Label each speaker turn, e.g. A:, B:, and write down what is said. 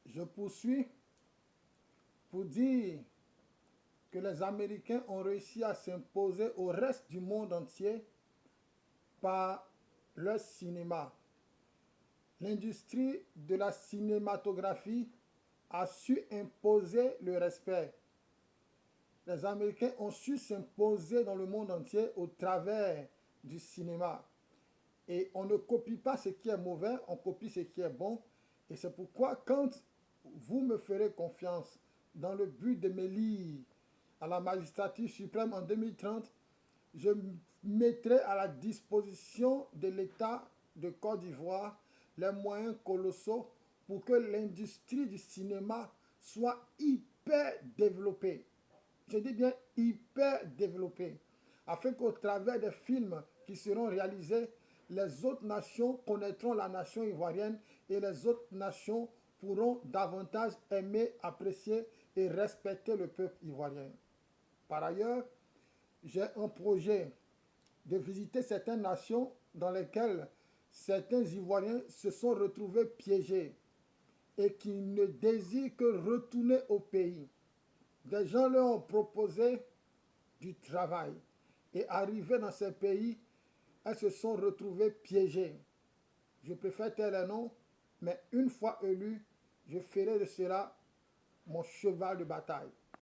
A: Je poursuis pour dire que les Américains ont réussi à s'imposer au reste du monde entier par leur cinéma. L'industrie de la cinématographie a su imposer le respect. Les Américains ont su s'imposer dans le monde entier au travers du cinéma. Et on ne copie pas ce qui est mauvais, on copie ce qui est bon. Et c'est pourquoi quand vous me ferez confiance dans le but de m'élire à la magistrature suprême en 2030, je mettrai à la disposition de l'État de Côte d'Ivoire les moyens colossaux pour que l'industrie du cinéma soit hyper développée. Je dis bien hyper développée, afin qu'au travers des films qui seront réalisés, les autres nations connaîtront la nation ivoirienne et les autres nations pourront davantage aimer, apprécier et respecter le peuple ivoirien. Par ailleurs, j'ai un projet de visiter certaines nations dans lesquelles certains Ivoiriens se sont retrouvés piégés et qui ne désirent que retourner au pays. Des gens leur ont proposé du travail et arrivés dans ces pays, elles se sont retrouvées piégées. Je préfère taire les noms, mais une fois élu, je ferai de cela mon cheval de bataille.